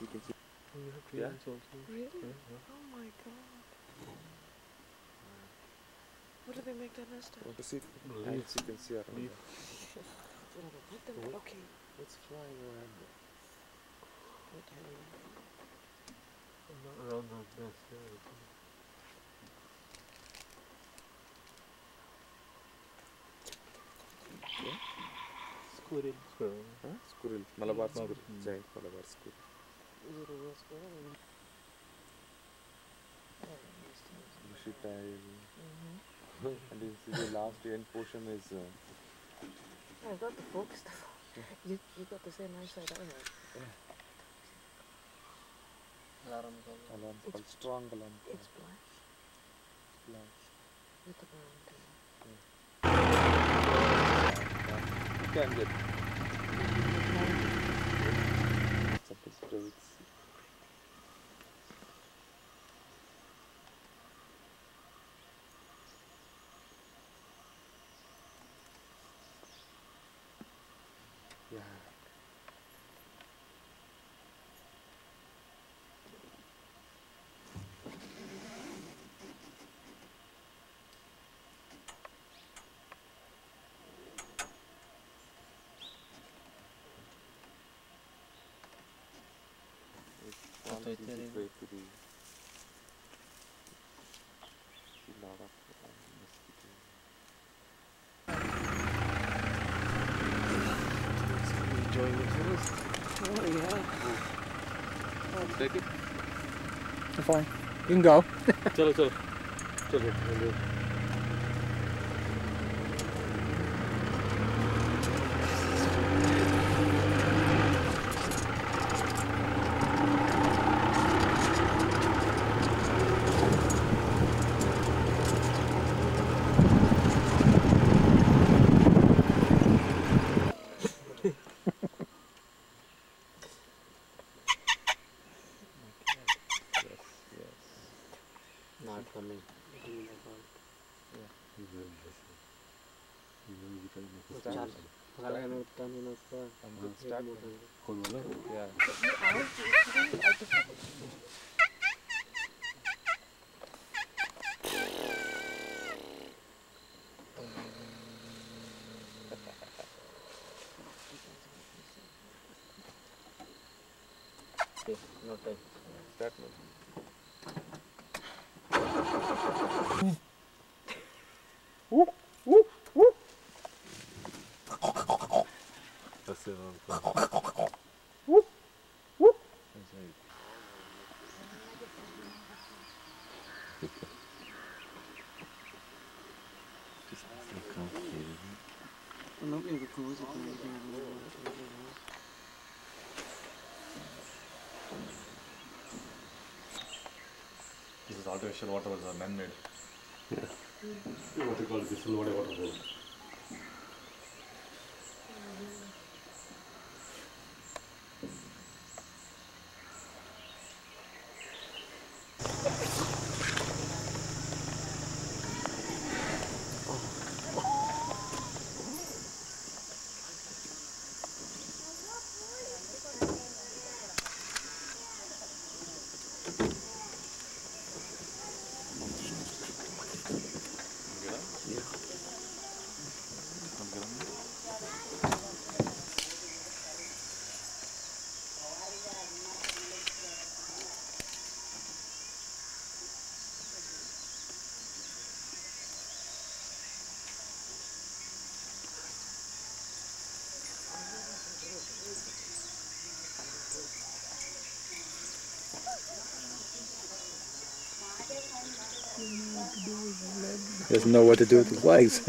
You can see. You have tree ants also. Really? Yeah. Oh my god. What do they make their nest Want of? to see ants you can see around there. Let them. Okay. What's flying around there? Wait, hang on. Not around the nest, yeah. Squirrel. Squirrel. Huh? Squirrel. Malabar squirrel. Mm. Giant Malabar squirrel. Is it a real squirrel? Bushy tail. Mm-hmm. And you see the last end portion is. I've got the focus stuff. You got the same eyesight I have. Alarm call. Strong alarm call. It's black Black. with the brown tail. You can get. Some sprays. Yeah. It's right easy there, way to be. See lot of mosquitoes. Enjoying the forest. Oh yeah. Take it. You're fine. You can go. Chalo, chalo. Chalo. Not coming. Start. Yeah. Okay, no time. Start now. That's it. Just so complicated. I'm not going to close it. This is artificial water, was man-made. Yeah. What you call distilled waterfall. He doesn't know what to do with his legs.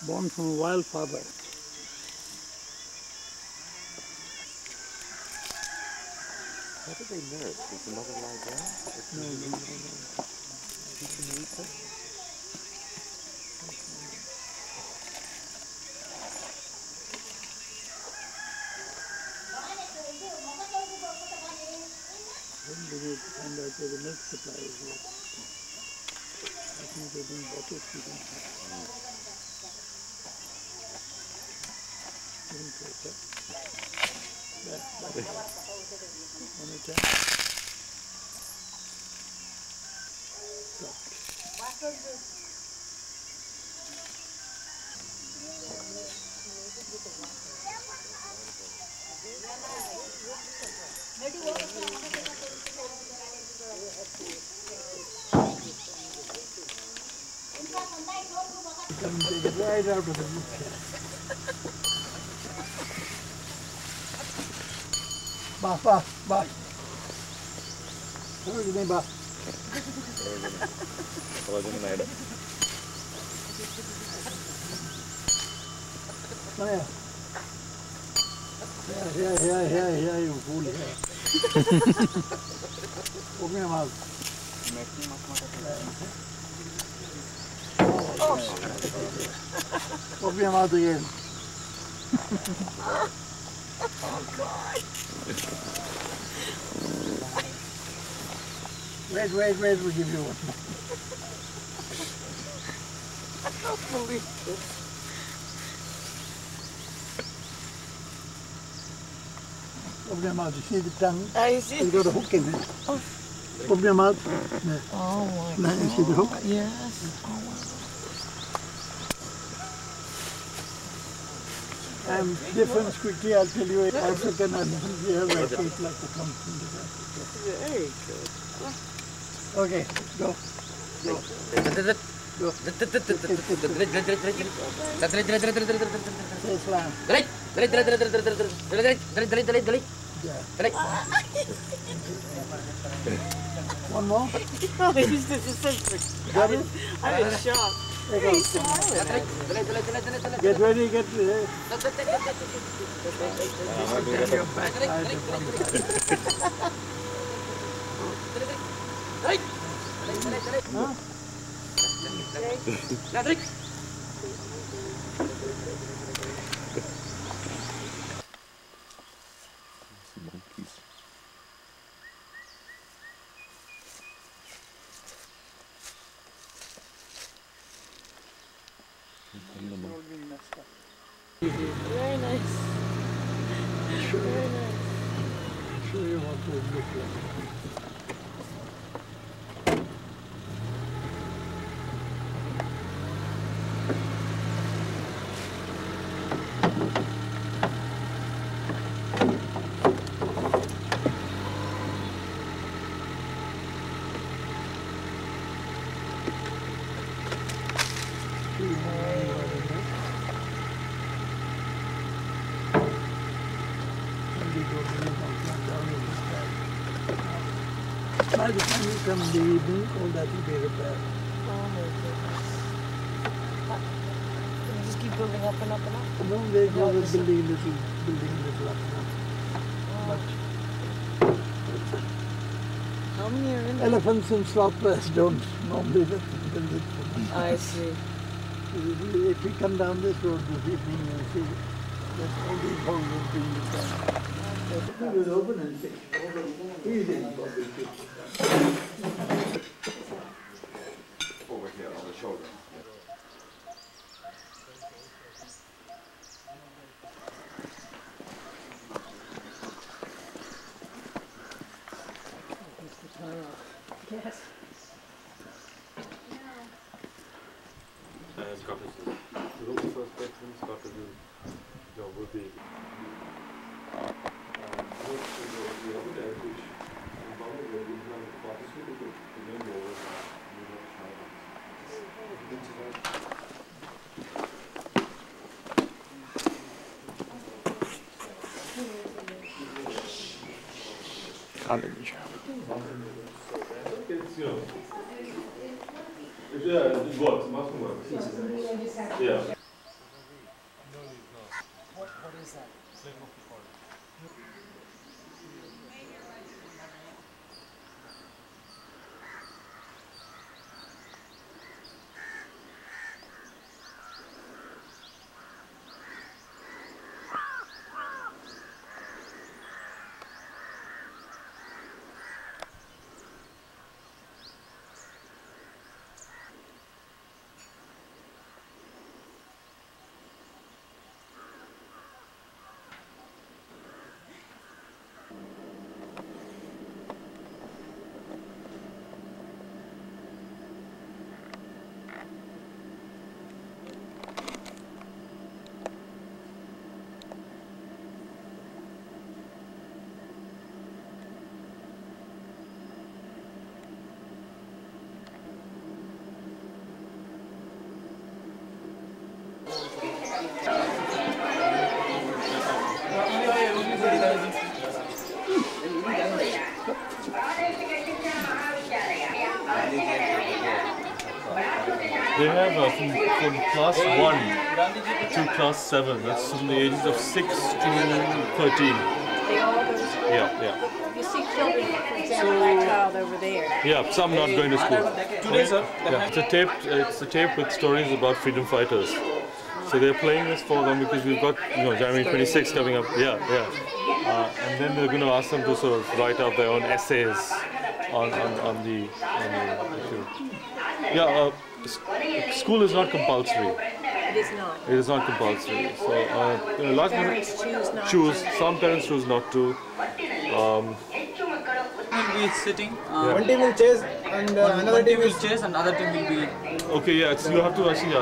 Born from a wild father. How do they nurse? Does the mother lie down? No, no, no, no. You can eat it. players yet. I think they've been bottled feeding. Didn't break up. Back. One at a time. Dropped. Come take it right out of the book. Bah. What is your name, Bah? Come here. Here, you fool. Open your mouth. Open your mouth again. Oh, God. Wait, we'll give you one. I don't believe this. Open your mouth. You see the tongue? I see. It's got a hook in it. Open your mouth. No. Oh, my Now you see the hook? Yes. Oh, wow. Difference quickly, I'll tell you. African and the other feet like to come from the Africa. Very good. Okay, go. Say slam. Yeah. One more. Oh, he's just Got it? I was shocked. He's smiling. Get ready, get ready. Huh? Monkeys. Very nice. Very nice. Show you what it look like. By the time you come in the evening, all that will be repaired. Oh my goodness. Can you just keep building up and up and up? No, they go with building little up now. But How many are in there? elephants and slothbears don't normally build it for them. I see. If we come down this road this evening and see that all these holes have been repaired. It was open and fixed. Easy. Over here on the shoulder. Yes. It's got to do. The room first bedroom's got to do. No, will be. Yeah, it works. Must work. Yeah. What is that? They have from class 1 to class 7. That's from the ages of 6 to 13. They all go to school? Yeah. You see children, for example, that child over there. Yeah, some not going to school. Today, sir. Yeah, it's a tape with stories about freedom fighters. So they're playing this for them because we've got January 26th coming up. Yeah. And then they're going to ask them to sort of write out their own essays on the issue. Yeah, school is not compulsory. It is not. It is not compulsory. So large Parents choose not choose. to. Some parents choose not to. Will be sitting. One team will chase and another team will chase, and other team will be. Okay, yeah. So you have to actually,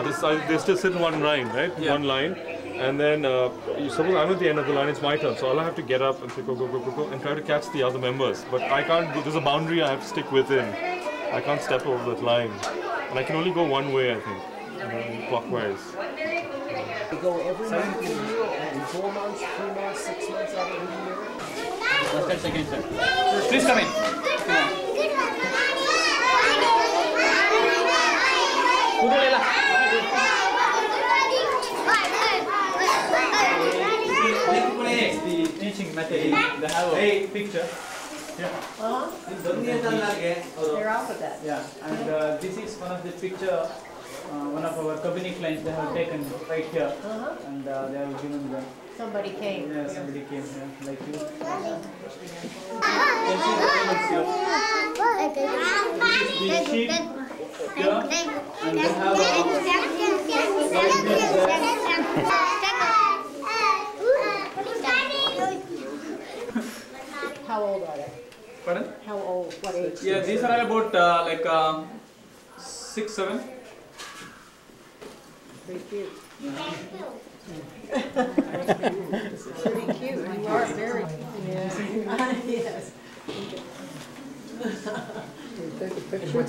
they still sit in one line, right? Yeah. One line, and then suppose I'm at the end of the line. It's my turn, so I'll have to get up and say go, and try to catch the other members. But I can't. There's a boundary I have to stick within. I can't step over that line, and I can only go one way, I think, clockwise. We go every month in a year, and 4 months, 3 months, 6 months out of the year. First and second, sir. Please come in. The teaching method, they have a picture. They're alphabet. Yeah, and this is one of the picture. One of our company clients they have taken right here, and they have given the. Somebody came. Yeah, somebody came here, like you. You see the tables here. This is the sheet here, and they have How old are they? Pardon? How old? What age? Yeah, these are about like 6, 7. Pretty cute. Pretty cute. You are very cute. Yeah. Yes. Take a picture.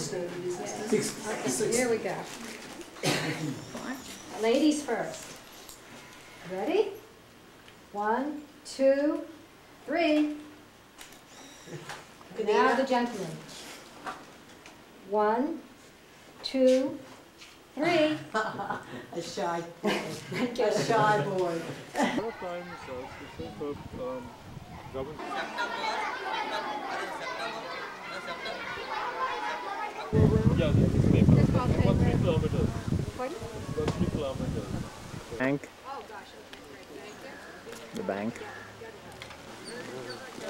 Here we go. Ladies first. Ready? 1, 2, 3. Now the gentlemen. 1, 2, 3. A shy boy. A shy boy. Yeah, about 3 kilometers. Pardon? About 3 kilometers. Bank. The bank.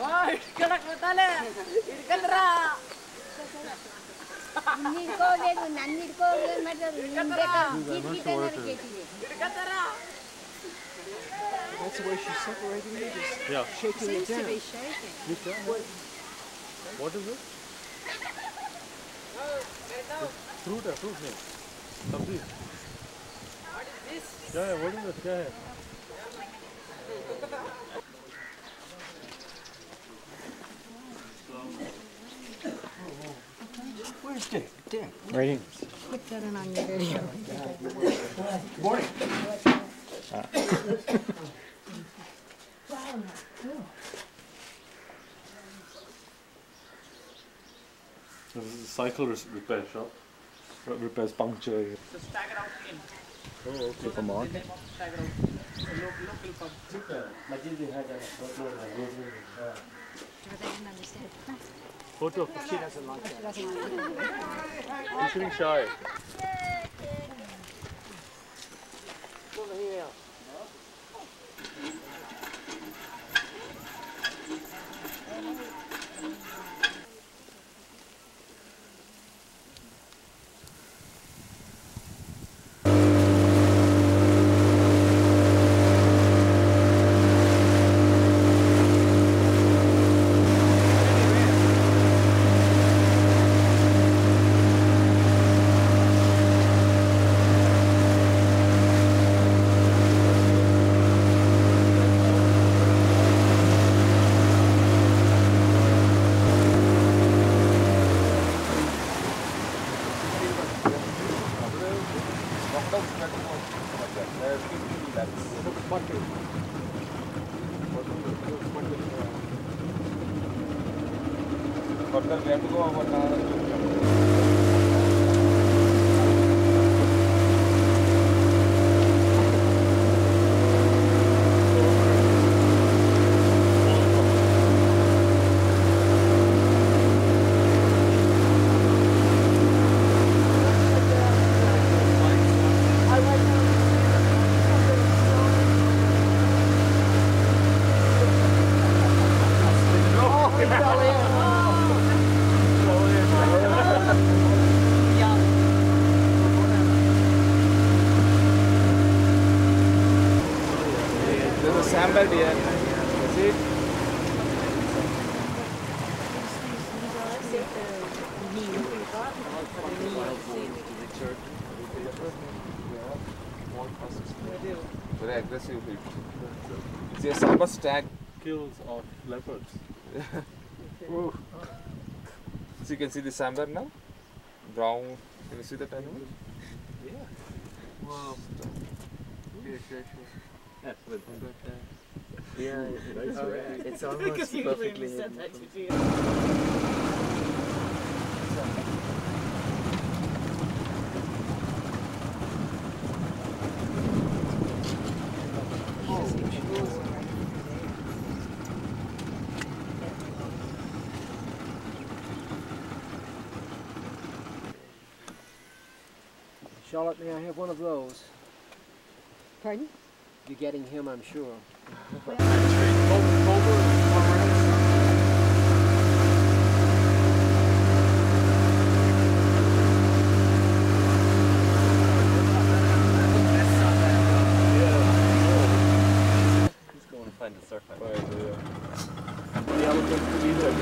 That's the way she's separating it, just Yeah. shaking it Seems to down. be shaking. What is it? Fruit, no. Sabzi. What is this? Yeah, what is it? Yeah. Where's Dick? Dick. Right here. Put that in on your video. Good morning. This is a cycle repair shop. Repairs puncture. So stagger out in. Oh, okay. Come on. Stagger out. Local pub. Photo. She doesn't like that. She's feeling shy. Over here. Further, we have to go over now. There's a sample here. See it? Very aggressive heat. It's a summer stag. Kills of leopards. So you can see the sambar now? Brown. Can you see that animal? Yeah. Wow. Yeah, sure. That's what. Yeah, it's almost perfectly hidden. Charlotte, may I have one of those? Pardon? You're getting him, I'm sure. He's going to find the surfer. The elephant could be there.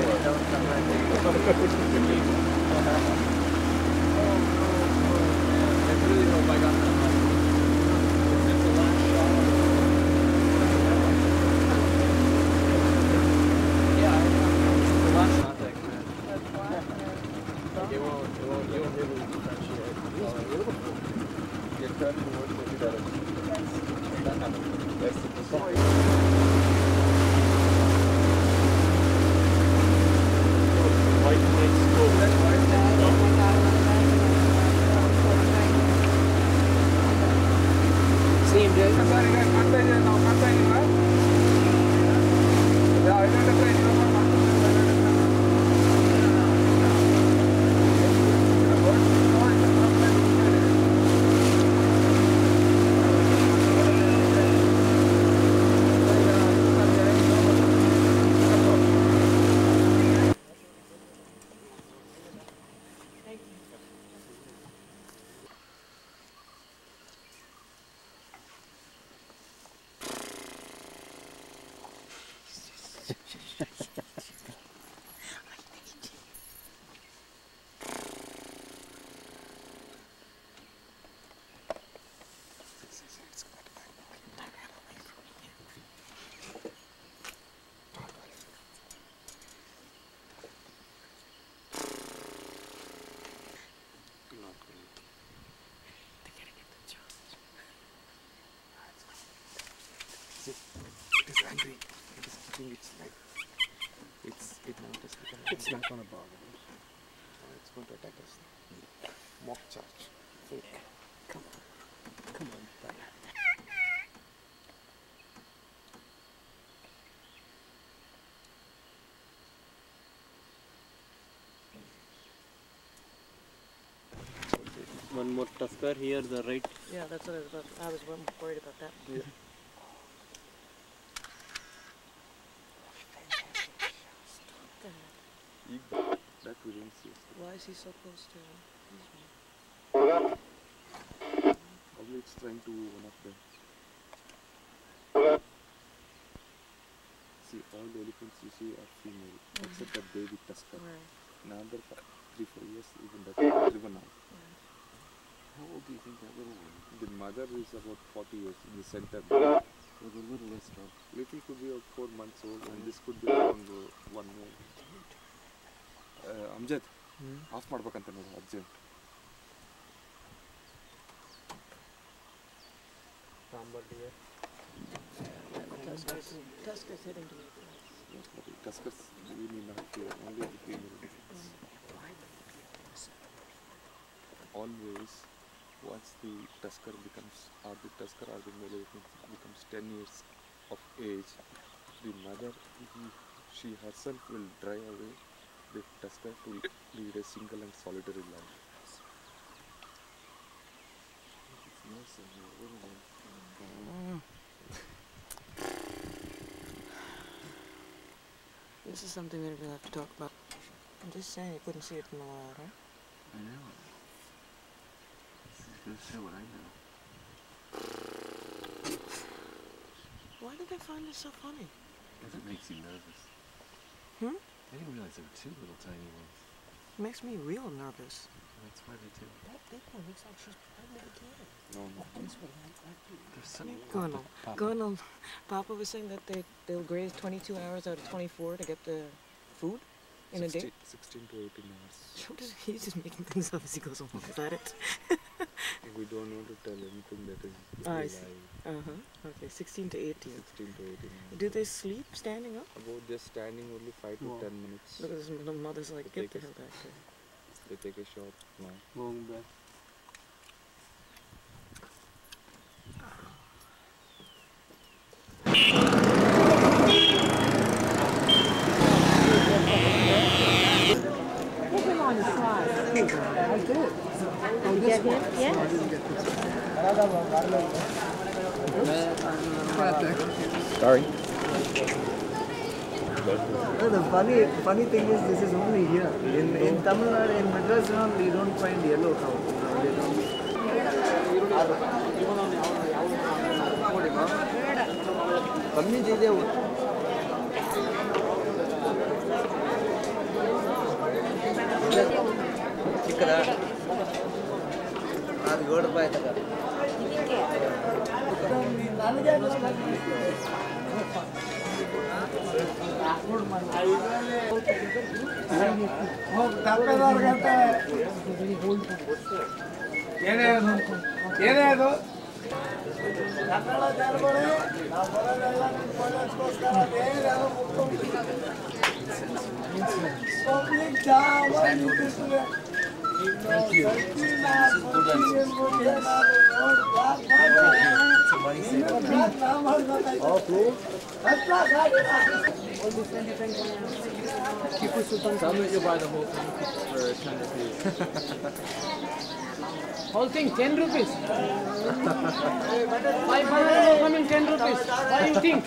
It's not going to bother us. It's going to attack us. Mock charge. Come on. Come on, buddy. One more tusker here, the right. Yeah, that's what I was worried about that. Yeah. That we didn't see. Why is he so close to Probably it's trying to one of them. See, all the elephants you see are female, except that baby tusker. Right. Another 3-4 years, even that is driven out. How old do you think that little one is? The mother is about 40 years in the center. Or the littlest one? Little could be about 4 months old, and this could be around 1 more. Amjad, of ಮಾಡ್ಬೇಕಂತ ನೋಡು urgent Tuskers heading to me. Yes, but the tuskers we need not fear, only the female defense. Always, once the tusker becomes, or the male elephant becomes 10 years of age, the mother, she herself will drive away the tusker to lead a single and solitary life. It's nice and very nice. This is something that we'll have to talk about. I'm just saying you couldn't see it from the wild, right? I know. This is going to show what I know. Why did they find this so funny? Because it makes you nervous. Hmm? I didn't realize there were two little tiny ones. It makes me real nervous. That's why they do. That big one looks like she's pregnant again. No, no. This one, There's some. Colonel, Papa was saying that they'll graze 22 hours out of 24 to get the food in a day. 16 to 18 hours. He's just making things up as he goes along. Is that it? We don't want to tell anything that is I see. alive. Okay, 16 to 18. 16 to 18 hours. Do they sleep standing up? About just standing only 5 to 10 minutes. Because the mother's like, They get the take hell back there. They take a short nap. Going back. Get him? Yeah. Sorry. The funny thing is, this is only here. In Tamil Nadu, in Madras, we don't find yellow cow. Whole thing 10 rupees. 500 will come in 10 rupees. What do you think?